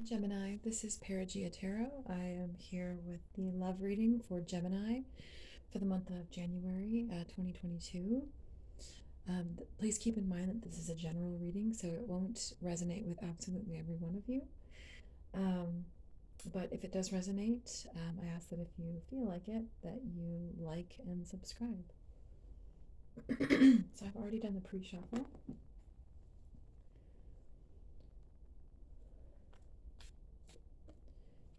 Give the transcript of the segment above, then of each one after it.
Gemini, this is Perigaea Tarot. I am here with the love reading for Gemini for the month of January 2022. Please keep in mind that this is a general reading, so it won't resonate with absolutely every one of you. But if it does resonate, I ask that if you feel like it, that you like and subscribe. So I've already done the pre-shuffle.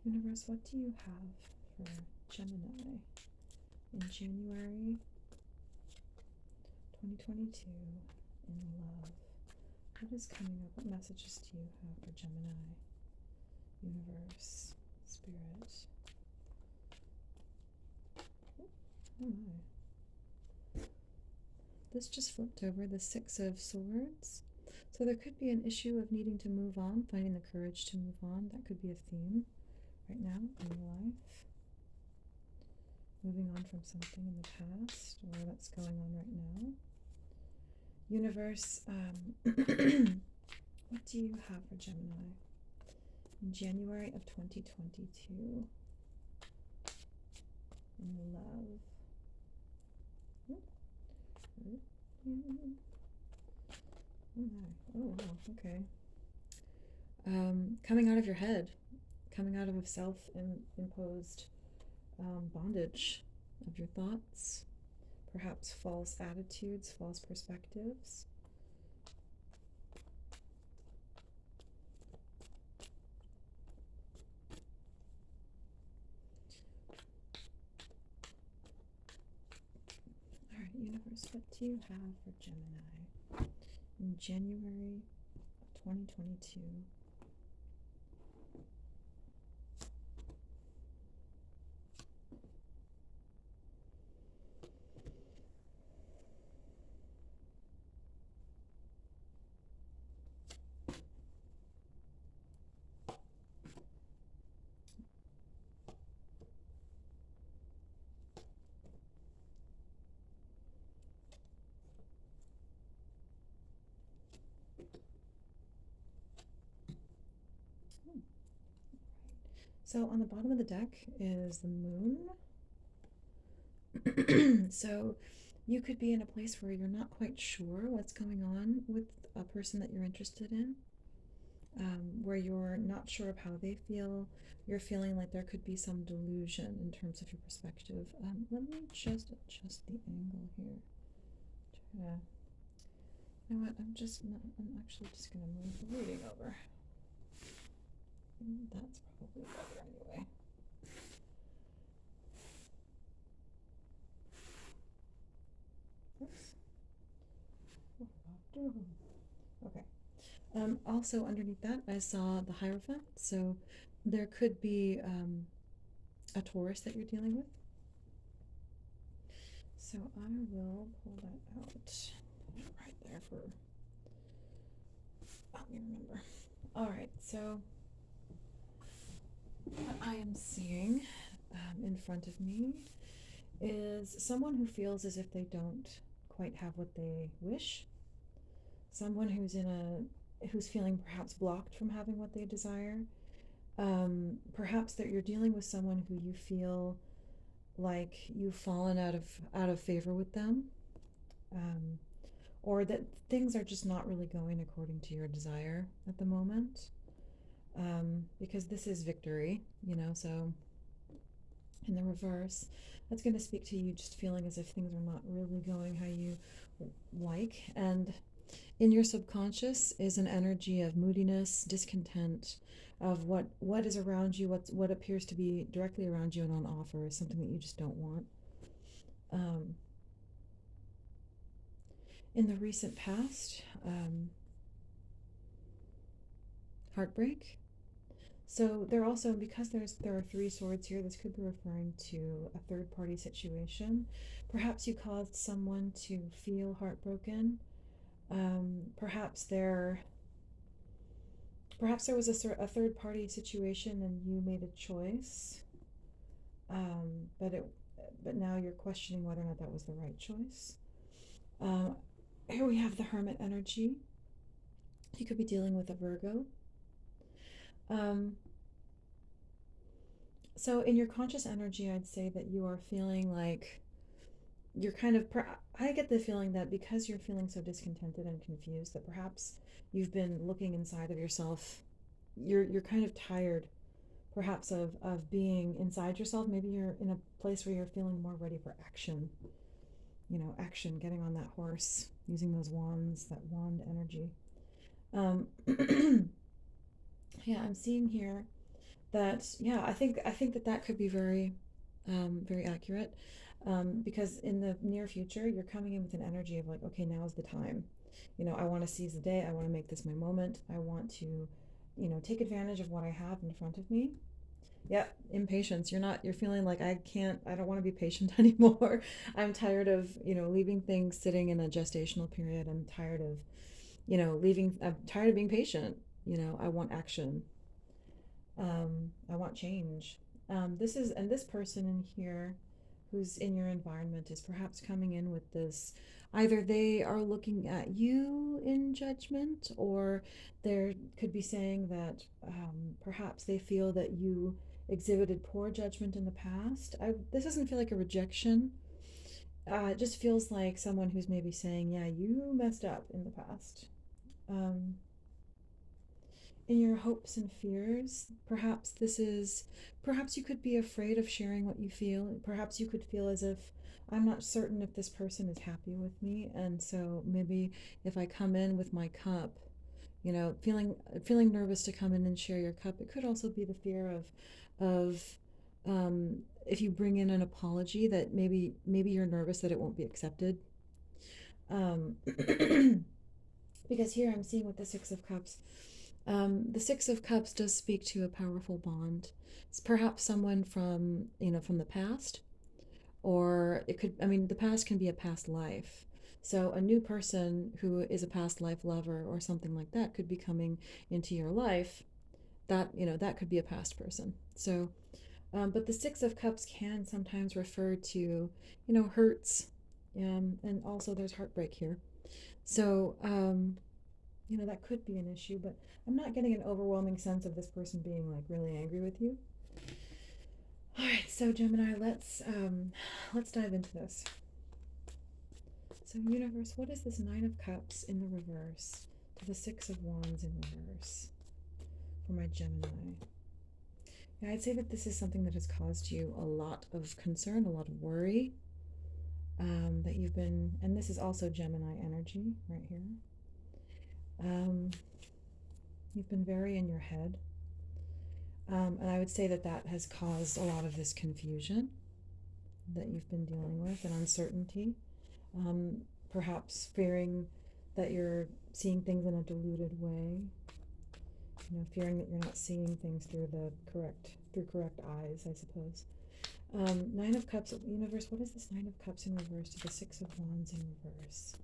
Universe, what do you have for Gemini in January 2022 in love? What is coming up? What messages do you have for Gemini? Universe, spirit. Oh my. This just flipped over, the Six of Swords. So there could be an issue of needing to move on, finding the courage to move on. That could be a theme right now in your life. Moving on from something in the past or that's going on right now. Universe, what do you have for Gemini in January of 2022 in love? Oh wow, okay. Coming out of your head, coming out of a self-imposed bondage of your thoughts, perhaps false attitudes, false perspectives. All right, universe, what do you have for Gemini in January of 2022? So on the bottom of the deck is the moon. So you could be in a place where you're not quite sure what's going on with a person that you're interested in, where you're not sure of how they feel. You're feeling like there could be some delusion in terms of your perspective. Let me just adjust the angle here. Try to, you know what, I'm actually just going to move the reading over. That's probably better anyway. Oops. Okay. Also underneath that, I saw the Hierophant. So there could be a Taurus that you're dealing with. So I will pull that out. Put it right there for, help me remember. All right, so what I am seeing in front of me is someone who feels as if they don't quite have what they wish. Someone who's feeling perhaps blocked from having what they desire. Perhaps that you're dealing with someone who you feel like you've fallen out of favor with them, or that things are just not really going according to your desire at the moment. Because this is victory, so in the reverse, that's going to speak to you just feeling as if things are not really going how you like. And in your subconscious is an energy of moodiness, discontent, of what is around you, what appears to be directly around you and on offer is something that you just don't want. In the recent past, heartbreak. So there also, because there are three swords here, this could be referring to a third party situation. Perhaps you caused someone to feel heartbroken. Perhaps there was a third party situation and you made a choice, but now you're questioning whether or not that was the right choice. Here we have the Hermit energy. You could be dealing with a Virgo. Um, so in your conscious energy, I'd say that you are feeling like you're kind of, I get the feeling that because you're feeling so discontented and confused, that perhaps you've been looking inside of yourself. You're kind of tired, perhaps, of being inside yourself. Maybe you're in a place where you're feeling more ready for action. Action, getting on that horse, using those wands, that wand energy. Um, yeah, I'm seeing here that, yeah, I think that that could be very accurate, because in the near future you're coming in with an energy of like, okay, now's the time. I want to seize the day. I want to make this my moment. I want to, take advantage of what I have in front of me. Yep, impatience. You're feeling like I don't want to be patient anymore. I'm tired of, leaving things sitting in a gestational period. I'm tired of, I'm tired of being patient. I want action. I want change. This person in here who's in your environment is perhaps coming in with this. Either they are looking at you in judgment, or they could be saying that, perhaps they feel that you exhibited poor judgment in the past. This doesn't feel like a rejection. It just feels like someone who's maybe saying, yeah, you messed up in the past. Um, in your hopes and fears. Perhaps you could be afraid of sharing what you feel. Perhaps you could feel as if, I'm not certain if this person is happy with me, and so maybe if I come in with my cup, feeling nervous to come in and share your cup. It could also be the fear of if you bring in an apology, that maybe you're nervous that it won't be accepted. Um, because here I'm seeing with the Six of Cups, the Six of Cups does speak to a powerful bond. It's perhaps someone from the past, or it could, I mean, the past can be a past life. So a new person who is a past life lover or something like that could be coming into your life. That could be a past person. So, but the Six of Cups can sometimes refer to, hurts, and also there's heartbreak here. So, that could be an issue, but I'm not getting an overwhelming sense of this person being like really angry with you. All right, so Gemini, let's dive into this. So universe, what is this Nine of Cups in the reverse to the Six of Wands in reverse for my Gemini? Yeah, I'd say that this is something that has caused you a lot of concern, a lot of worry. That you've been, and this is also Gemini energy right here. Um, you've been very in your head. And I would say that that has caused a lot of this confusion that you've been dealing with, and uncertainty. Perhaps fearing that you're seeing things in a diluted way. Fearing that you're not seeing things through correct eyes, I suppose. Nine of Cups, universe. What is this Nine of Cups in reverse to the Six of Wands in reverse?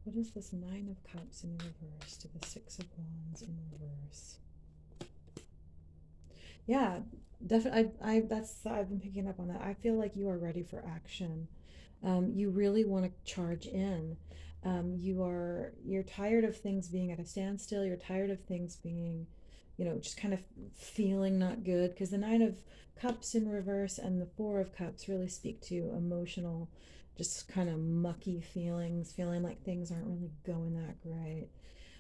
What is this Nine of Cups in reverse to the Six of Wands in reverse? Yeah, definitely. I've been picking up on that. I feel like you are ready for action. You really want to charge in. You're tired of things being at a standstill. You're tired of things being, just kind of feeling not good. Because the Nine of Cups in reverse and the Four of Cups really speak to emotional, just kind of mucky feelings, feeling like things aren't really going that great.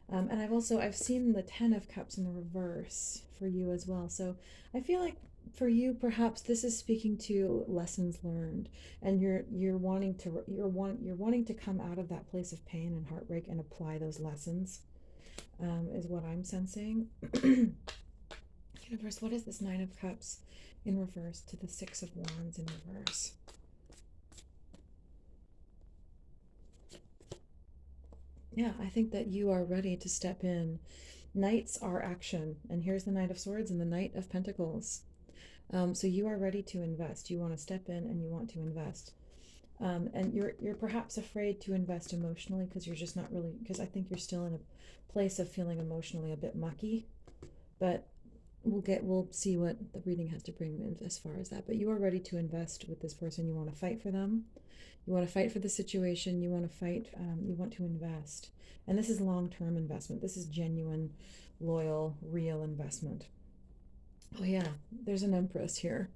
And I've seen the Ten of Cups in the reverse for you as well. So I feel like for you, perhaps this is speaking to lessons learned, and you're wanting to come out of that place of pain and heartbreak and apply those lessons. Is what I'm sensing. Universe, what is this Nine of Cups in reverse to the Six of Wands in reverse? Yeah, I think that you are ready to step in. Knights are action, and here's the Knight of Swords and the Knight of Pentacles. So you are ready to invest. You want to step in and you want to invest. And you're perhaps afraid to invest emotionally because you're just not really, because I think you're still in a place of feeling emotionally a bit mucky. But we'll see what the reading has to bring in as far as that. But you are ready to invest with this person. You want to fight for them. You want to fight for the situation. You want to fight. You want to invest. And this is long-term investment. This is genuine, loyal, real investment. Oh, yeah, there's an empress here.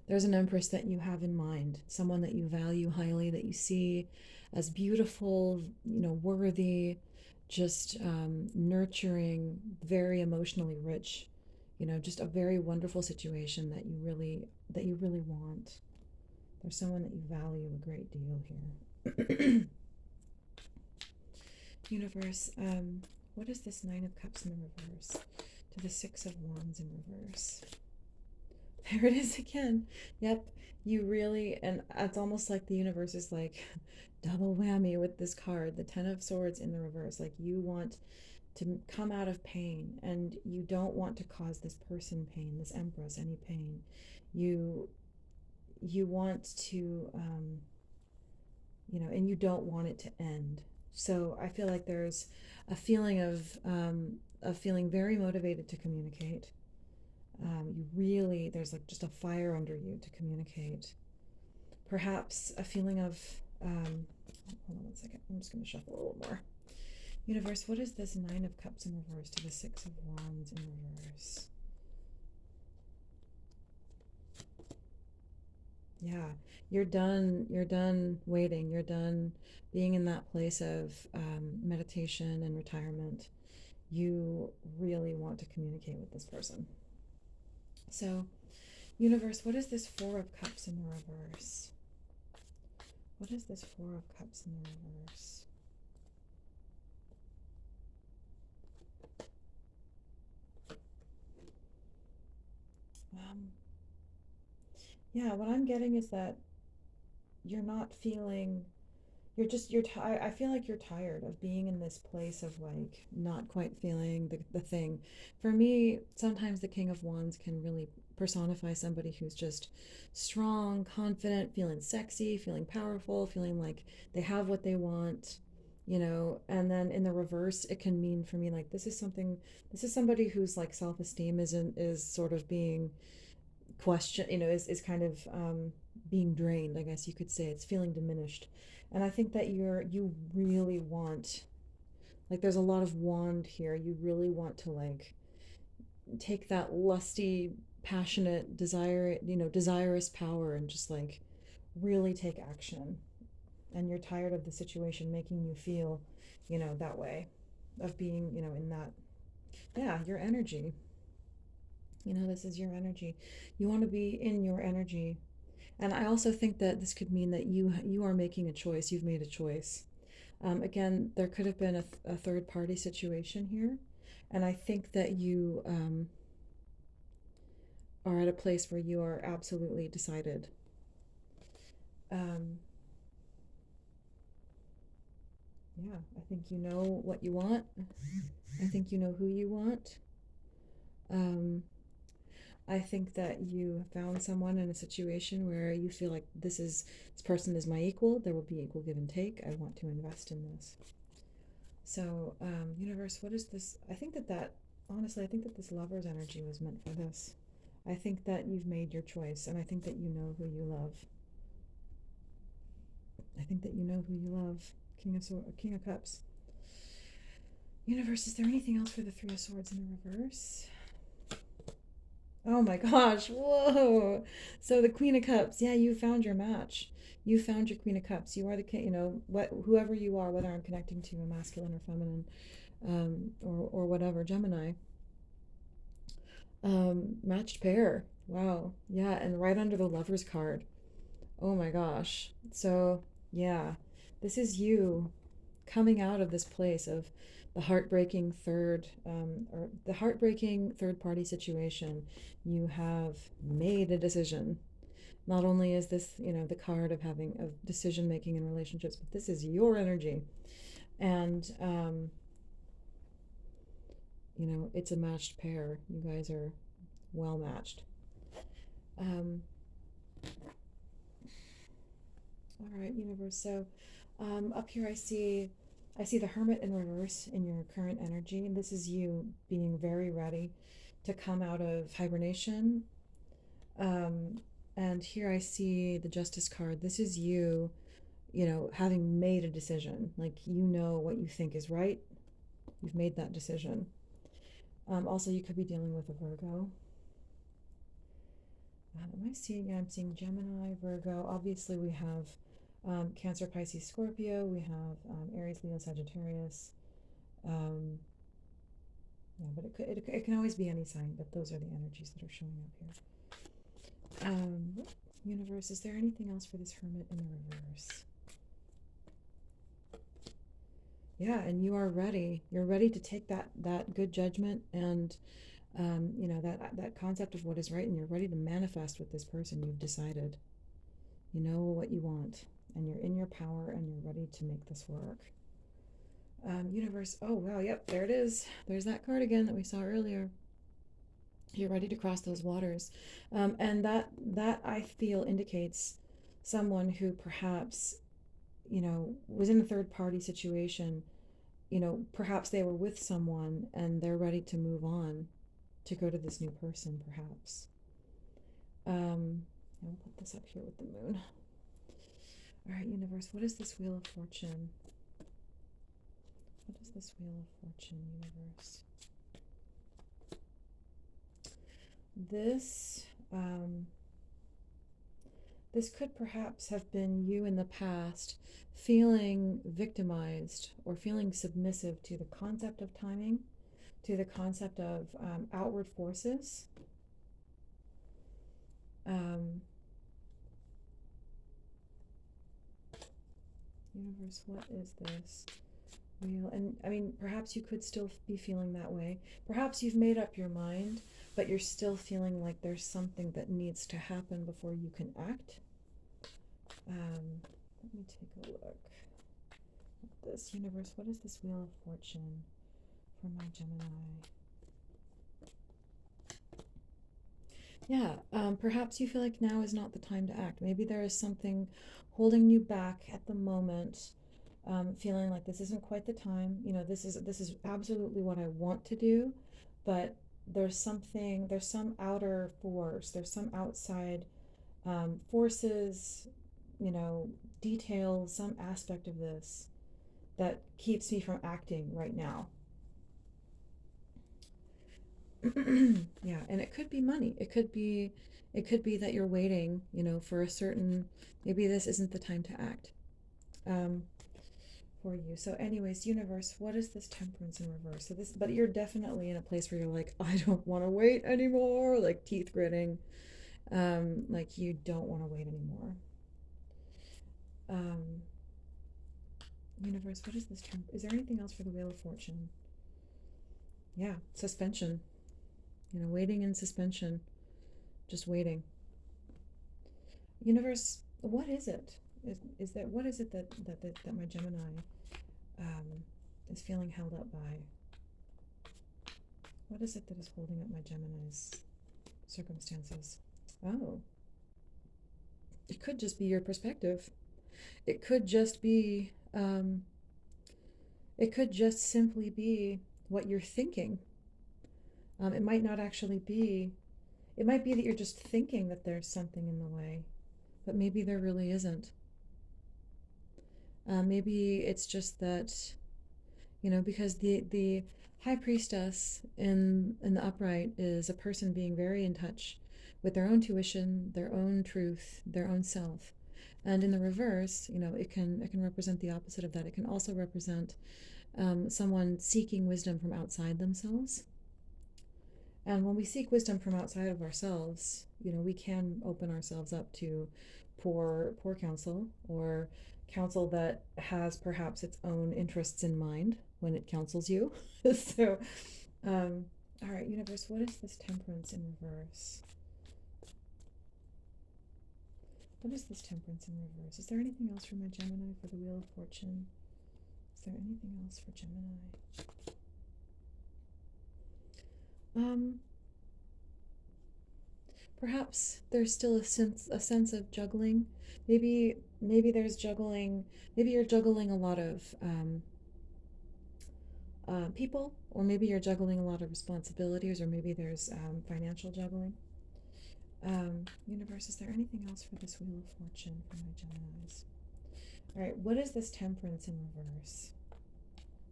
There's an empress that you have in mind, someone that you value highly, that you see as beautiful, worthy, just nurturing, very emotionally rich, just a very wonderful situation that you really want. There's someone that you value a great deal here. Universe, what is this Nine of Cups in the reverse to the Six of Wands in reverse? There it is again. Yep, you really, and it's almost like the universe is like double whammy with this card, the Ten of Swords in the reverse. Like you want to come out of pain and you don't want to cause this person pain, this Empress, any pain. You you want to and you don't want it to end. So I feel like there's a feeling of feeling very motivated to communicate. You really, there's like just a fire under you to communicate. Perhaps a feeling of, hold on one second, I'm just going to shuffle a little more. Universe, what is this Nine of Cups in reverse to the Six of Wands in reverse? Yeah, you're done waiting. You're done being in that place of meditation and retirement. You really want to communicate with this person. So, universe, what is this Four of Cups in the reverse? What is this Four of Cups in the reverse? Um, yeah, what I'm getting is that you're not feeling, you're tired. I feel like you're tired of being in this place of like not quite feeling the thing. For me, sometimes the King of Wands can really personify somebody who's just strong, confident, feeling sexy, feeling powerful, feeling like they have what they want, and then in the reverse it can mean for me like this is somebody whose like self-esteem is sort of being question, is kind of being drained, I guess you could say. It's feeling diminished. And I think that you really want, like, there's a lot of wand here. You really want to, like, take that lusty, passionate, desirous power and just, like, really take action. And you're tired of the situation making you feel, that way, of being, in that, yeah, your energy. This is your energy. You want to be in your energy. And I also think that this could mean that you are making a choice. You've made a choice. Again, there could have been a third party situation here, and I think that you are at a place where you are absolutely decided. Um, yeah, I think you know what you want. I think you know who you want. Um, I think that you found someone in a situation where you feel like this person is my equal. There will be equal give and take. I want to invest in this. So, universe, what is this? Honestly, I think that this lover's energy was meant for this. I think that you've made your choice, and I think that you know who you love. I think that you know who you love. King of Cups. Universe, is there anything else for the Three of Swords in the reverse? Oh my gosh, whoa. So the Queen of Cups, yeah, you found your match. You found your Queen of Cups. You are the king, whoever you are, whether I'm connecting to a masculine or feminine, or whatever, Gemini. Matched pair. Wow. Yeah, and right under the Lovers card. Oh my gosh. So, yeah, this is you coming out of this place of the heartbreaking third party situation. You have made a decision. Not only is this, the card of decision making in relationships, but this is your energy. And, it's a matched pair. You guys are well matched. Um, all right, universe. So, up here I see the Hermit in reverse in your current energy, and this is you being very ready to come out of hibernation. Um, and here I see the Justice card. This is you, having made a decision. Like you know what you think is right. You've made that decision. Also, you could be dealing with a Virgo. Am I seeing? Yeah, I'm seeing Gemini, Virgo. Obviously, we have Cancer, Pisces, Scorpio. We have Aries, Leo, Sagittarius. Um, yeah, but it can always be any sign, but those are the energies that are showing up here. Universe, is there anything else for this Hermit in the reverse? Yeah, and you are ready. You're ready to take that good judgment and you know, that concept of what is right, and you're ready to manifest with this person. You've decided. You know what you want, and you're in your power, and you're ready to make this work. Universe. Oh wow, yep, there it is. There's that card again that we saw earlier. You're ready to cross those waters, and that I feel indicates someone who perhaps, you know, was in a third party situation. You know, perhaps they were with someone and they're ready to move on, to go to this new person, perhaps. I will put this up here with the moon. All right, universe, what is this Wheel of Fortune? What is this Wheel of Fortune, universe? This, this could perhaps have been you in the past feeling victimized or feeling submissive to the concept of timing, to the concept of outward forces. Universe, what is this? Wheel. And I mean, perhaps you could still be feeling that way. Perhaps you've made up your mind, but you're still feeling like there's something that needs to happen before you can act. Let me take a look at this. Universe, what is this Wheel of Fortune for my Gemini? Yeah, perhaps you feel like now is not the time to act. Maybe there is something holding you back at the moment, feeling like this isn't quite the time. You know, this is absolutely what I want to do, but there's some outer force, there's some outside forces, you know, details, some aspect of this that keeps me from acting right now. Yeah, and it could be money. It could be that you're waiting, you know, for a certain, maybe this isn't the time to act um, for you. So anyways, universe, what is this Temperance in reverse? So this, but you're definitely in a place where you're like, I don't want to wait anymore, like teeth gritting, like you don't want to wait anymore. Um, universe, what is this is there anything else for the Wheel of Fortune? Yeah, suspension. You know, waiting in suspension, just waiting. Universe, what is it? Is that what is it that my Gemini um, is feeling held up by? What is it that is holding up my Gemini's circumstances? Oh, it could just be your perspective. It could just be. It could just simply be what you're thinking. It might not actually be. It might be that you're just thinking that there's something in the way, but maybe there really isn't. Maybe it's just that, you know, because the high priestess in the upright is a person being very in touch with their own tuition, their own truth, their own self. And in the reverse, you know, it can represent the opposite of that. It can also represent someone seeking wisdom from outside themselves. And when we seek wisdom from outside of ourselves, you know, we can open ourselves up to poor counsel, or counsel that has perhaps its own interests in mind when it counsels you. So, all right, universe, what is this Temperance in reverse? What is this Temperance in reverse? Is there anything else for my Gemini for the Wheel of Fortune? Is there anything else for Gemini? Perhaps there's still a sense of juggling. Maybe there's juggling. Maybe you're juggling a lot of people, or maybe you're juggling a lot of responsibilities, or maybe there's financial juggling. Universe, is there anything else for this Wheel of Fortune for my Geminis? All right, what is this Temperance in reverse?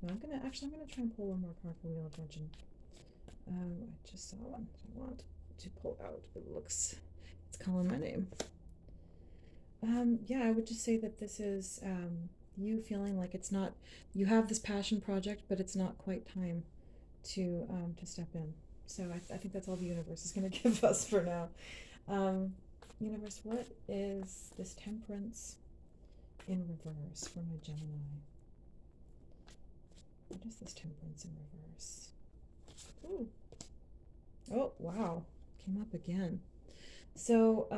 No, I'm gonna try and pull one more card for Wheel of Fortune. I just saw one. I want. to pull out. It's calling my name. Yeah, I would just say that this is you feeling like it's not, you have this passion project, but it's not quite time to step in. So I think that's all the universe is going to give us for now. Um, universe, what is this temperance in reverse for my Gemini? What is this temperance in reverse? Ooh. Oh, wow. Came up again. So,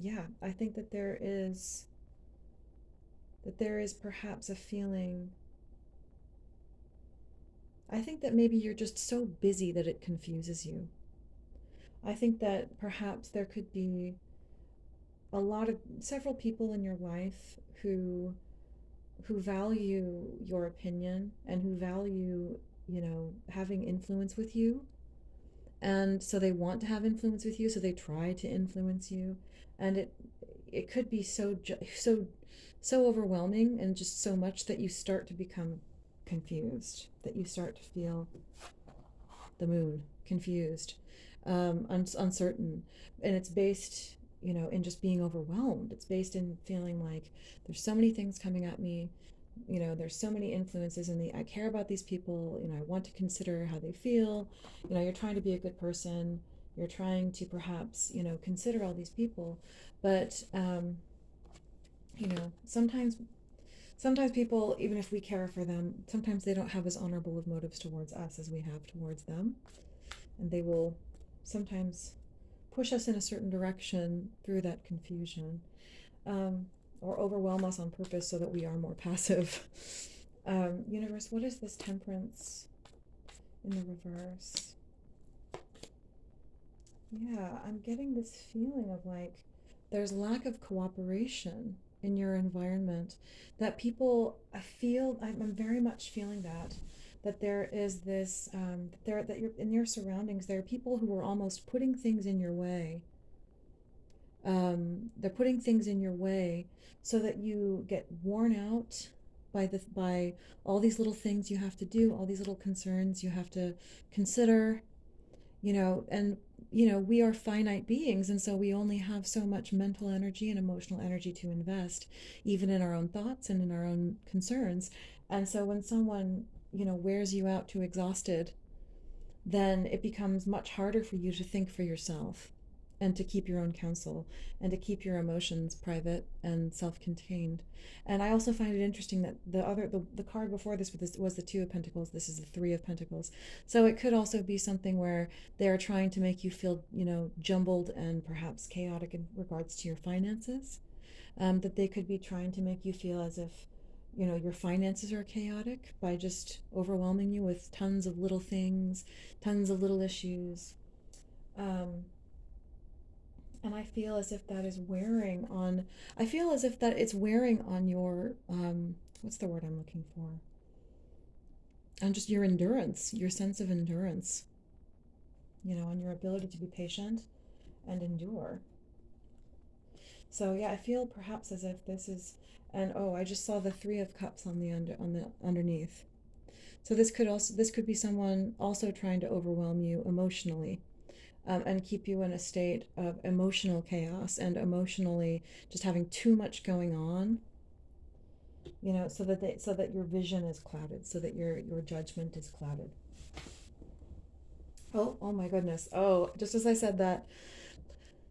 yeah, I think that there is perhaps a feeling. I think that maybe you're just so busy that it confuses you. I think that perhaps there could be several people in your life who value your opinion and who value, having influence with you. And so they want to have influence with you, so they try to influence you. And it could be so overwhelming and just so much that you start to become confused, that you start to feel the moon, confused, uncertain. And it's based, in just being overwhelmed. It's based in feeling like there's so many things coming at me. There's so many influences, and I care about these people. I want to consider how they feel. You're trying to be a good person. You're trying to perhaps, consider all these people. But, sometimes people, even if we care for them, sometimes they don't have as honorable of motives towards us as we have towards them. And they will sometimes push us in a certain direction through that confusion, or overwhelm us on purpose so that we are more passive. Universe, what is this temperance in the reverse? Yeah, I'm getting this feeling of like there's lack of cooperation in your environment, that people, I'm very much feeling that there is this, that you're in your surroundings, there are people who are almost putting things in your way. They're putting things in your way so that you get worn out by all these little things you have to do, all these little concerns you have to consider, and we are finite beings, and so we only have so much mental energy and emotional energy to invest, even in our own thoughts and in our own concerns. And so when someone, wears you out too exhausted, then it becomes much harder for you to think for yourself and to keep your own counsel and to keep your emotions private and self-contained. And I also find it interesting that the card before this was the Two of Pentacles. This is the Three of Pentacles. So it could also be something where they're trying to make you feel, jumbled and perhaps chaotic in regards to your finances. That they could be trying to make you feel as if, your finances are chaotic by just overwhelming you with tons of little things, tons of little issues. Um, and I feel as if that is wearing on, I feel as if that it's wearing on your, what's the word I'm looking for? On just your endurance, your sense of endurance, on your ability to be patient and endure. So yeah, I feel perhaps as if this is, and oh, I just saw the Three of Cups on the underneath. So this could be someone also trying to overwhelm you emotionally, and keep you in a state of emotional chaos and emotionally just having too much going on. So that your vision is clouded, so that your judgment is clouded. Oh my goodness. Oh, just as I said that,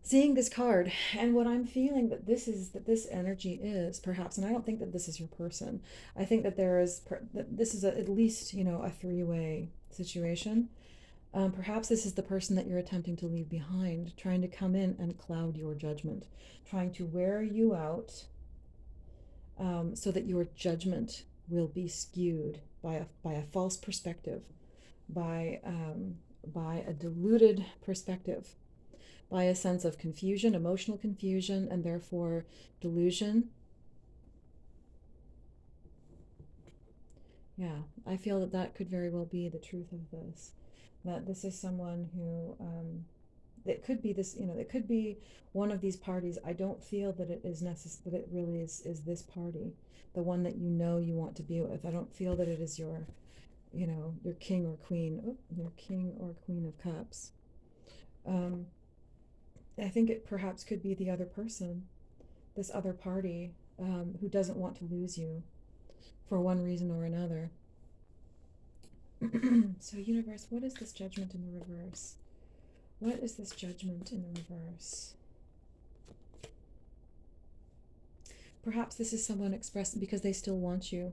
seeing this card and what I'm feeling that this energy is perhaps, and I don't think that this is your person. I think that that this is at least, a three-way situation. Perhaps this is the person that you're attempting to leave behind, trying to come in and cloud your judgment, trying to wear you out, so that your judgment will be skewed by a false perspective, by a diluted perspective, by a sense of confusion, emotional confusion, and therefore delusion. Yeah, I feel that that could very well be the truth of this. That this is someone who, it could be this, it could be one of these parties. I don't feel that it is that it really is this party, the one that you want to be with. I don't feel that it is your king or queen, your king or queen of cups. Um, I think it perhaps could be the other person, this other party, who doesn't want to lose you for one reason or another. So, universe, what is this judgment in the reverse? What is this judgment in the reverse? Perhaps this is someone expressing because they still want you.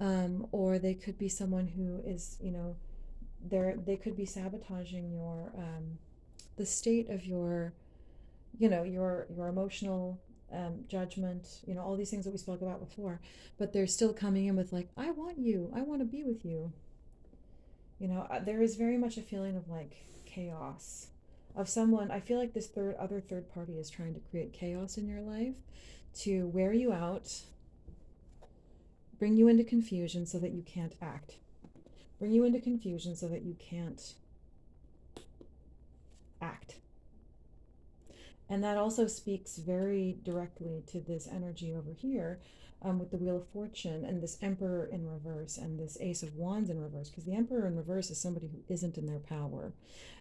Or they could be someone who is, they could be sabotaging your the state of your, your emotional judgment, all these things that we spoke about before. But they're still coming in with like, I want you, I want to be with you. There is very much a feeling of like chaos, of someone. I feel like this third party is trying to create chaos in your life to wear you out, bring you into confusion so that you can't act, bring you into confusion so that you can't act. And that also speaks very directly to this energy over here, with the Wheel of Fortune and this Emperor in reverse and this Ace of Wands in reverse, because the Emperor in reverse is somebody who isn't in their power.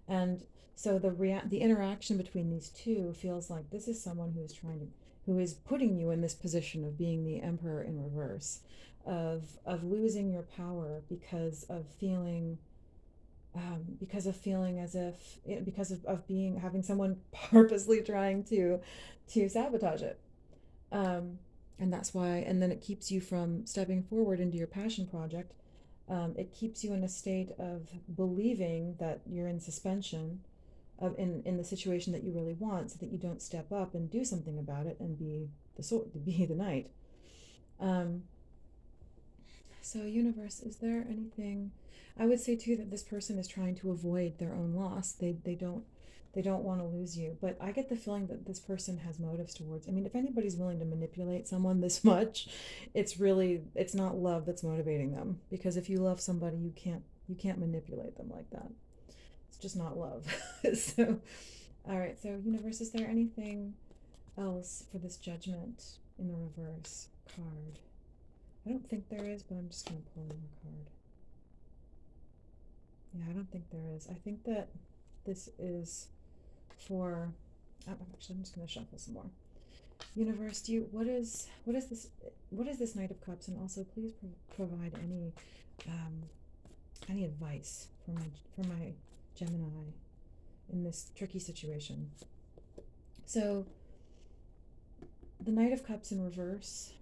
And so the interaction between these two feels like this is someone who is putting you in this position of being the Emperor in reverse, of losing your power because of feeling as if because of being having someone purposely trying to sabotage it. And that's why, and then it keeps you from stepping forward into your passion project. It keeps you in a state of believing that you're in suspension in the situation that you really want, so that you don't step up and do something about it and be the knight. um, So, universe, is there anything? I would say too that this person is trying to avoid their own loss. They don't want to lose you. But I get the feeling that this person has motives towards. I mean, if anybody's willing to manipulate someone this much, it's not love that's motivating them. Because if you love somebody, you can't manipulate them like that. It's just not love. So, all right. So, universe, is there anything else for this judgment in the reverse card? I don't think there is, but I'm just going to pull one more card. Yeah, I don't think there is. I think that this is for. Actually, I'm just going to shuffle some more. Universe, what is this Knight of Cups, and also please provide any advice for my Gemini in this tricky situation. So the Knight of Cups in reverse,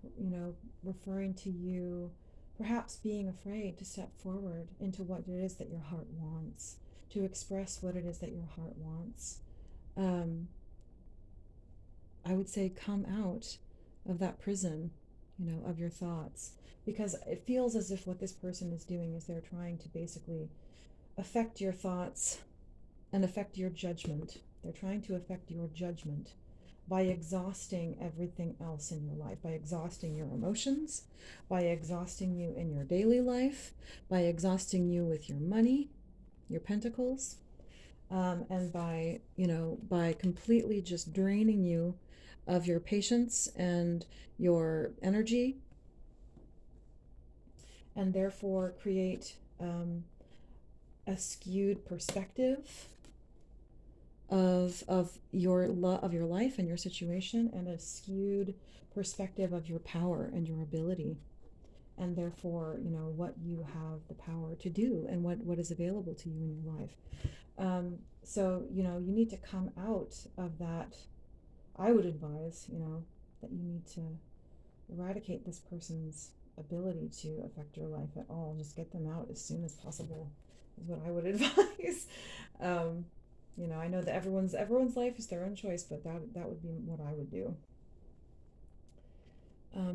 referring to you perhaps being afraid to step forward into what it is that your heart wants, to express what it is that your heart wants. I would say come out of that prison, of your thoughts, because it feels as if what this person is doing is they're trying to basically affect your thoughts and affect your judgment. They're trying to affect your judgment by exhausting everything else in your life, by exhausting your emotions, by exhausting you in your daily life, by exhausting you with your money, your pentacles, and by completely just draining you of your patience and your energy, and therefore create a skewed perspective of your life and your situation, and a skewed perspective of your power and your ability, and therefore what you have the power to do and what is available to you in your life. So you need to come out of that. I would advise that you need to eradicate this person's ability to affect your life at all. Just get them out as soon as possible is what I would advise. um, I know that everyone's life is their own choice, but that would be what I would do.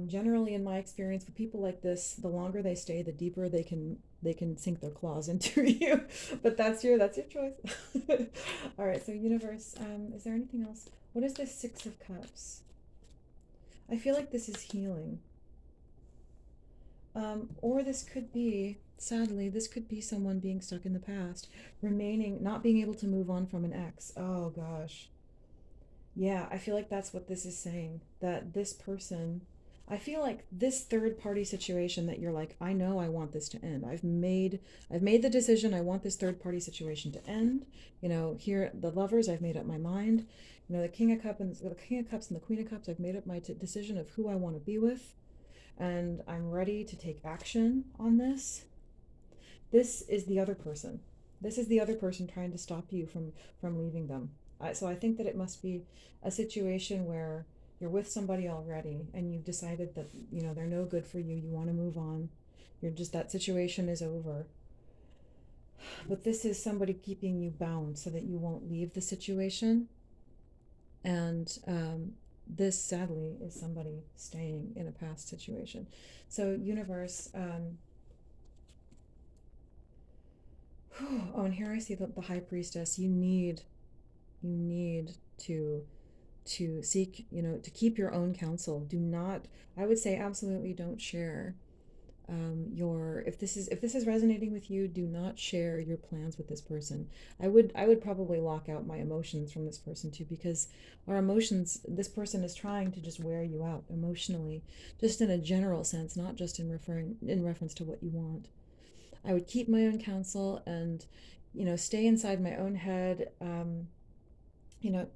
Generally, in my experience with people like this, the longer they stay, the deeper they can sink their claws into you. But that's your choice. All right. So, universe, is there anything else? What is this Six of Cups? I feel like this is healing. Or this could be, sadly, this could be someone being stuck in the past, not being able to move on from an ex. Oh gosh. Yeah, I feel like that's what this is saying. That this person, I feel like this third party situation that you're like, I know I want this to end. I've made the decision. I want this third party situation to end. Here the lovers, I've made up my mind. The King of Cups and the Queen of Cups, I've made up my decision of who I want to be with, and I'm ready to take action on this. This is the other person. This is the other person trying to stop you from leaving them. So I think that it must be a situation where you're with somebody already and you've decided that they're no good for you. You want to move on. You're just that situation is over. But this is somebody keeping you bound so that you won't leave the situation. And this sadly is somebody staying in a past situation. So universe, oh, and here I see the high priestess. You need to seek, to keep your own counsel. Do not, I would say, absolutely don't share your if this is resonating with you. Do not share your plans with this person. I would probably lock out my emotions from this person too, because our emotions, this person is trying to just wear you out emotionally, just in a general sense, not just in reference to what you want. I would keep my own counsel and, stay inside my own head.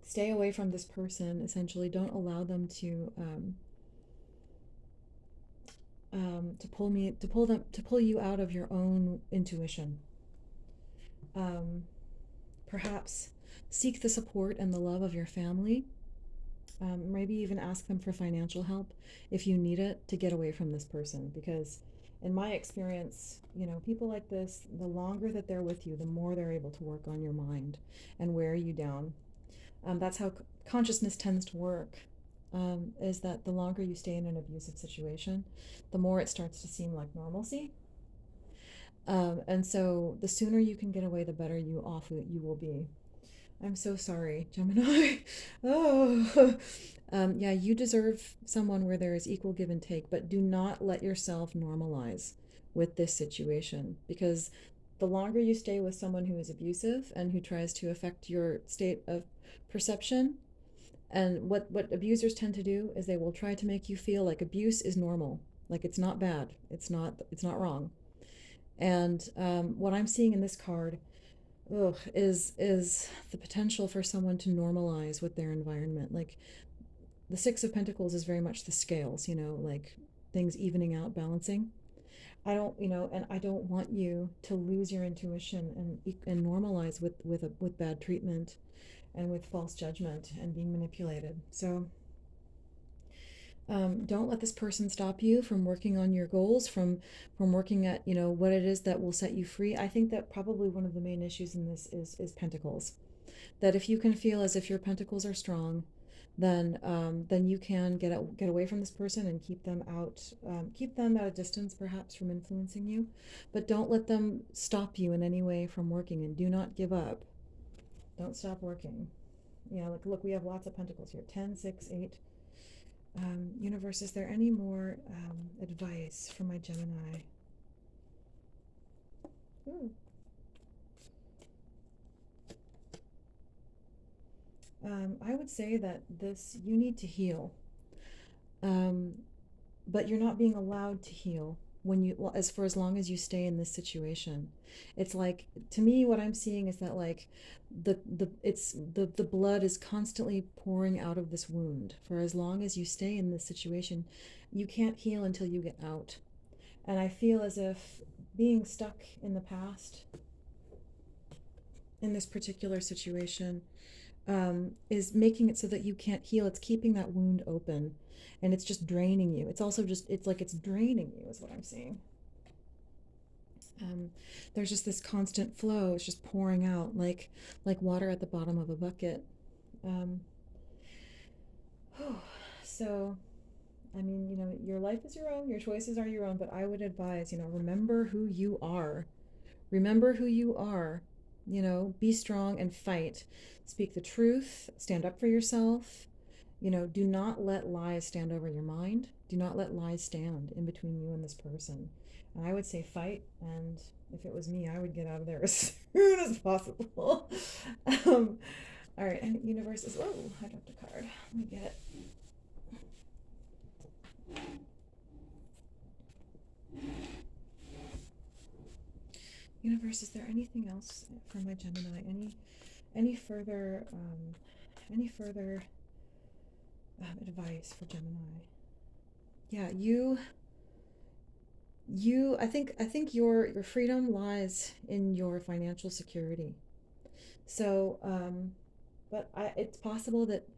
Stay away from this person. Essentially, don't allow them to pull you out of your own intuition. Perhaps seek the support and the love of your family. Maybe even ask them for financial help if you need it to get away from this person, because in my experience, people like this, the longer that they're with you, the more they're able to work on your mind and wear you down. That's how consciousness tends to work, is that the longer you stay in an abusive situation, the more it starts to seem like normalcy. And so the sooner you can get away, the better off you will be. I'm so sorry, Gemini. Oh, yeah, you deserve someone where there is equal give and take, but do not let yourself normalize with this situation, because the longer you stay with someone who is abusive and who tries to affect your state of perception, and what abusers tend to do is they will try to make you feel like abuse is normal, like it's not bad, it's not wrong. And what I'm seeing in this card, is the potential for someone to normalize with their environment. Like the Six of Pentacles is very much the scales, like things evening out, balancing. I don't want you to lose your intuition and normalize with bad treatment and with false judgment and being manipulated. So don't let this person stop you from working on your goals, from working at what it is that will set you free. I think that probably one of the main issues in this is Pentacles. That if you can feel as if your Pentacles are strong, then you can get away from this person and keep them at a distance, perhaps, from influencing you, but don't let them stop you in any way from working, and do not give up. Don't stop working. Like, look, we have lots of Pentacles here: 10, 6, 8. Universe, is there any more advice for my Gemini? Ooh. I would say that you need to heal, but you're not being allowed to heal as long as you stay in this situation. It's like, to me, what I'm seeing is that, like, the blood is constantly pouring out of this wound. For as long as you stay in this situation, you can't heal until you get out. And I feel as if being stuck in the past in this particular situation is making it so that you can't heal. It's keeping that wound open, and it's just draining you. It's like it's draining you, is what I'm seeing. There's just this constant flow. It's just pouring out like water at the bottom of a bucket. Um, so, I mean, your life is your own, your choices are your own, but I would advise, remember who you are. Remember who you are. Be strong and fight. Speak the truth. Stand up for yourself. Do not let lies stand over your mind. Do not let lies stand in between you and this person. And I would say fight. And if it was me, I would get out of there as soon as possible. All right. And universe is, oh, I dropped a card. Let me get it. Universe, is there anything else for my Gemini? Any further advice for Gemini? Yeah, I think your freedom lies in your financial security. So, but it's possible that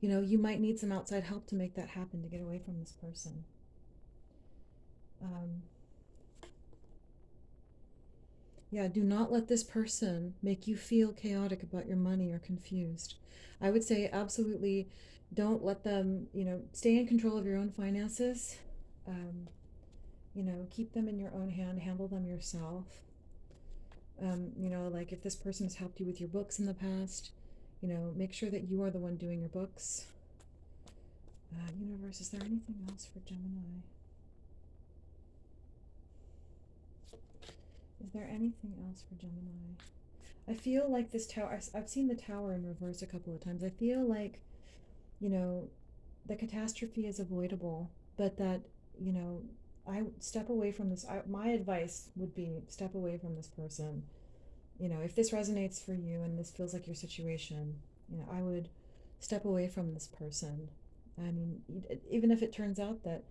you might need some outside help to make that happen, to get away from this person. Um, yeah, do not let this person make you feel chaotic about your money or confused. I would say absolutely don't let them, stay in control of your own finances. Um, keep them in your own hand, handle them yourself. Like if this person has helped you with your books in the past, make sure that you are the one doing your books. Universe, is there anything else for Gemini? Is there anything else for Gemini? I feel like this tower, I've seen the tower in reverse a couple of times. I feel like, you know, the catastrophe is avoidable, but that, you know, I step away from this. My advice would be step away from this person. If this resonates for you and this feels like your situation, I would step away from this person. I mean, even if it turns out that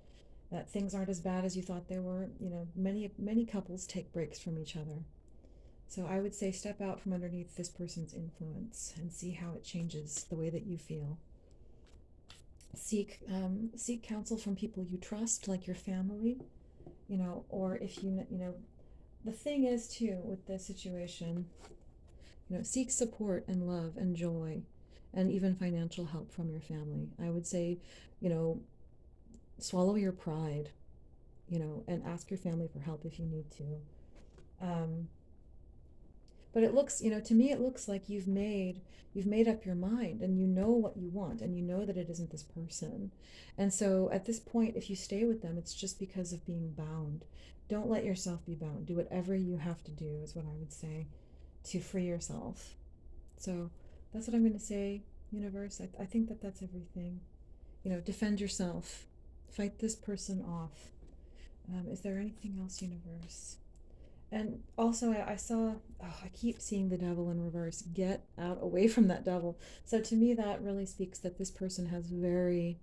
things aren't as bad as you thought they were, many couples take breaks from each other. So I would say step out from underneath this person's influence and see how it changes the way that you feel. Seek counsel from people you trust, like your family, or if the thing is too with this situation, seek support and love and joy and even financial help from your family. I would say, you know, swallow your pride, and ask your family for help if you need to. Um, but it looks, to me, it looks like you've made up your mind and you know what you want and you know that it isn't this person. And so at this point, if you stay with them, it's just because of being bound. Don't let yourself be bound. Do whatever you have to do, is what I would say, to free yourself. So that's what I'm going to say, universe. I think that that's everything. Defend yourself, fight this person off. Is there anything else, universe? And also, I saw, oh, I keep seeing the devil in reverse. Get out away from that devil. So to me, that really speaks that this person has very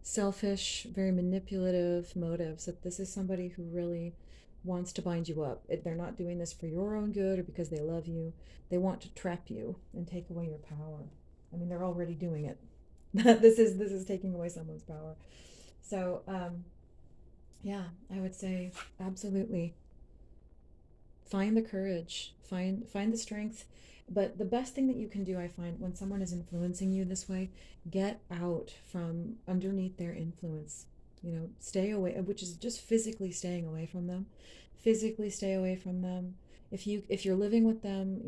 selfish, very manipulative motives, that this is somebody who really wants to bind you up. They're not doing this for your own good or because they love you. They want to trap you and take away your power. I mean, they're already doing it. This is taking away someone's power. So, yeah, I would say absolutely find the courage, find the strength. But the best thing that you can do, I find, when someone is influencing you this way, get out from underneath their influence. Stay away, which is just physically staying away from them. Physically stay away from them. If you're living with them,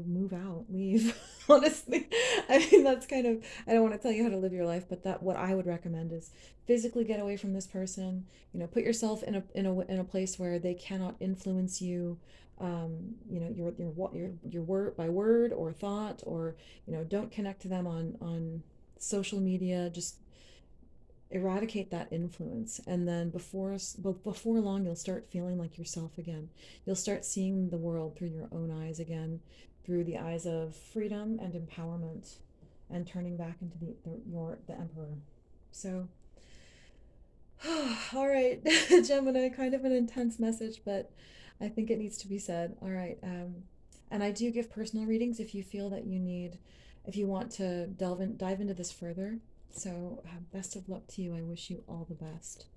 move out, leave. Honestly, I mean, that's kind of, I don't want to tell you how to live your life, but that what I would recommend is physically get away from this person. Put yourself in a place where they cannot influence you. Your word by word or thought, or don't connect to them on social media. Just eradicate that influence, and then before long you'll start feeling like yourself again. You'll start seeing the world through your own eyes again, through the eyes of freedom and empowerment, and turning back into the emperor. So all right. Gemini, kind of an intense message, but I think it needs to be said. All right. And I do give personal readings if you feel that if you want to dive into this further. So, best of luck to you. I wish you all the best.